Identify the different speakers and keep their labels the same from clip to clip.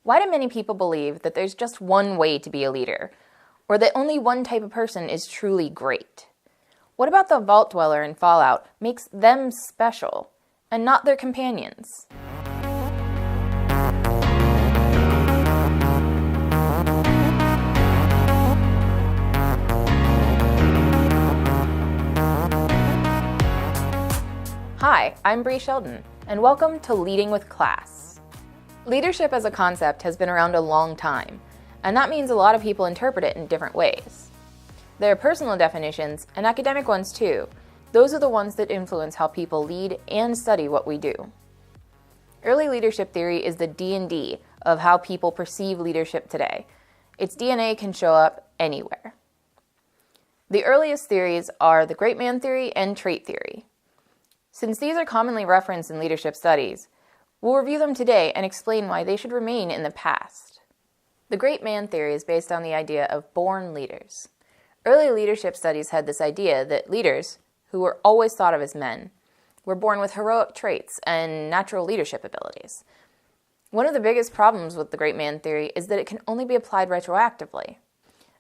Speaker 1: Why do many people believe that there's just one way to be a leader, or that only one type of person is truly great? What about the Vault Dweller in Fallout makes them special, and not their companions? Hi, I'm Brie Sheldon, and welcome to Leading with Class. Leadership as a concept has been around a long time, and that means a lot of people interpret it in different ways. There are personal definitions, and academic ones too. Those are the ones that influence how people lead and study what we do. Early leadership theory is the D&D of how people perceive leadership today. Its DNA can show up anywhere. The earliest theories are the great man theory and trait theory. Since these are commonly referenced in leadership studies, we'll review them today and explain why they should remain in the past. The great man theory is based on the idea of born leaders. Early leadership studies had this idea that leaders, who were always thought of as men, were born with heroic traits and natural leadership abilities. One of the biggest problems with the great man theory is that it can only be applied retroactively.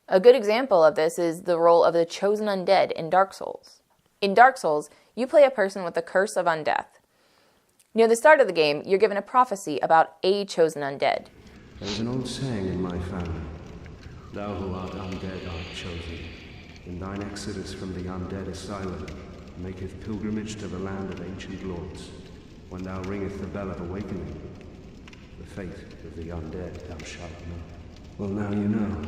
Speaker 1: A good example of this is the role of the chosen undead in Dark Souls. In Dark Souls, you play a person with the curse of undeath. Near the start of the game, you're given a prophecy about a chosen undead.
Speaker 2: There's an old saying in my family. Thou who art undead art chosen. In thine exodus from the undead asylum, maketh pilgrimage to the land of ancient lords. When thou ringeth the bell of awakening, the fate of the undead thou shalt know. Well, now you know.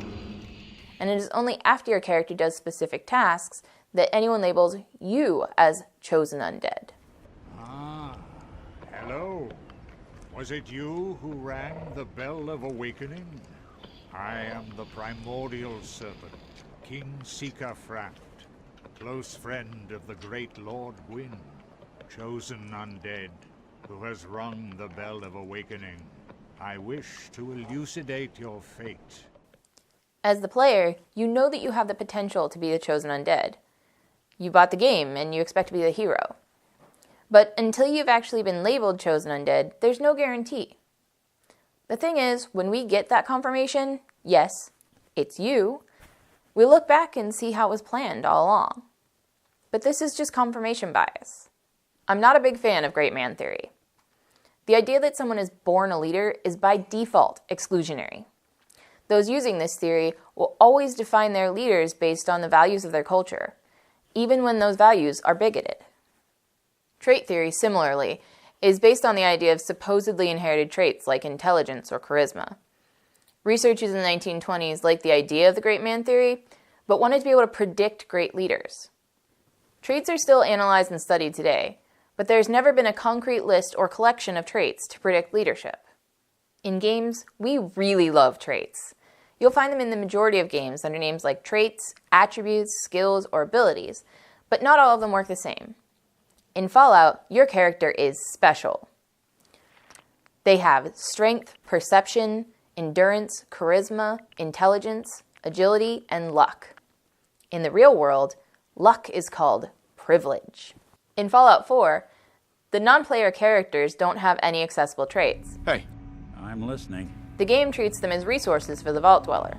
Speaker 1: And it is only after your character does specific tasks that anyone labels you as chosen undead.
Speaker 3: Ah, hello. Was it you who rang the bell of awakening? I am the primordial serpent, King Seeker Fraft, close friend of the great Lord Gwyn, chosen undead, who has rung the bell of awakening. I wish to elucidate your fate.
Speaker 1: As the player, you know that you have the potential to be the chosen undead. You bought the game, and you expect to be the hero. But until you've actually been labeled chosen undead, there's no guarantee. The thing is, when we get that confirmation, yes, it's you, we look back and see how it was planned all along. But this is just confirmation bias. I'm not a big fan of great man theory. The idea that someone is born a leader is by default exclusionary. Those using this theory will always define their leaders based on the values of their culture, even when those values are bigoted. Trait theory, similarly, is based on the idea of supposedly inherited traits like intelligence or charisma. Researchers in the 1920s liked the idea of the great man theory, but wanted to be able to predict great leaders. Traits are still analyzed and studied today, but there's never been a concrete list or collection of traits to predict leadership. In games, we really love traits. You'll find them in the majority of games under names like traits, attributes, skills, or abilities, but not all of them work the same. In Fallout, your character is special. They have strength, perception, endurance, charisma, intelligence, agility, and luck. In the real world, luck is called privilege. In Fallout 4, the non-player characters don't have any accessible traits.
Speaker 4: Hey, I'm listening.
Speaker 1: The game treats them as resources for the Vault Dweller.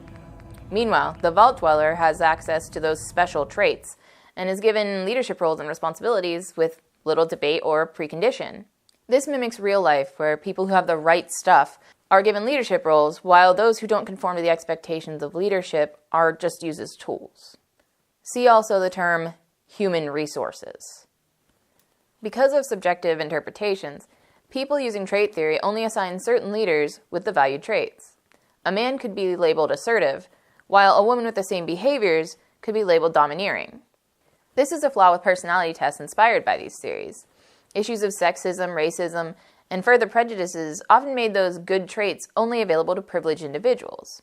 Speaker 1: Meanwhile, the Vault Dweller has access to those special traits and is given leadership roles and responsibilities with little debate or precondition. This mimics real life, where people who have the right stuff are given leadership roles, while those who don't conform to the expectations of leadership are just used as tools. See also the term human resources. Because of subjective interpretations, people using trait theory only assign certain leaders with the valued traits. A man could be labeled assertive, while a woman with the same behaviors could be labeled domineering. This is a flaw with personality tests inspired by these theories. Issues of sexism, racism, and further prejudices often made those good traits only available to privileged individuals.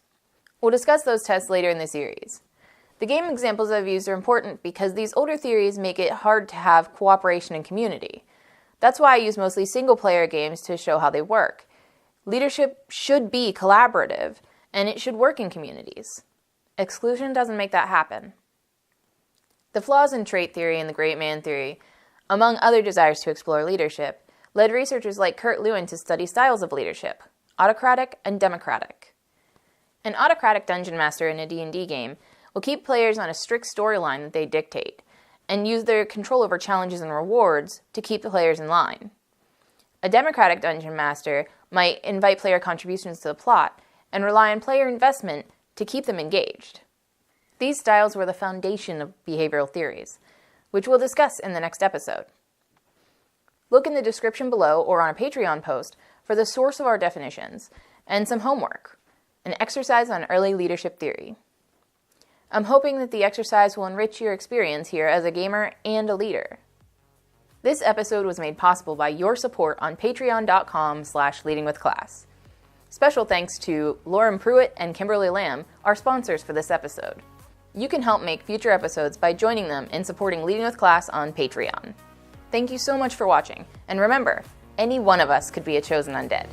Speaker 1: We'll discuss those tests later in the series. The game examples I've used are important because these older theories make it hard to have cooperation and community. That's why I use mostly single-player games to show how they work. Leadership should be collaborative, and it should work in communities. Exclusion doesn't make that happen. The flaws in trait theory and the great man theory, among other desires to explore leadership, led researchers like Kurt Lewin to study styles of leadership, autocratic, and democratic. An autocratic dungeon master in a D&D game will keep players on a strict storyline that they dictate, and use their control over challenges and rewards to keep the players in line. A democratic dungeon master might invite player contributions to the plot and rely on player investment to keep them engaged. These styles were the foundation of behavioral theories, which we'll discuss in the next episode. Look in the description below or on a Patreon post for the source of our definitions and some homework, an exercise on early leadership theory. I'm hoping that the exercise will enrich your experience here as a gamer and a leader. This episode was made possible by your support on patreon.com/leadingwithclass. Special thanks to Lauren Pruitt and Kimberly Lamb, our sponsors for this episode. You can help make future episodes by joining them in supporting Leading with Class on Patreon. Thank you so much for watching, and remember, any one of us could be a chosen undead.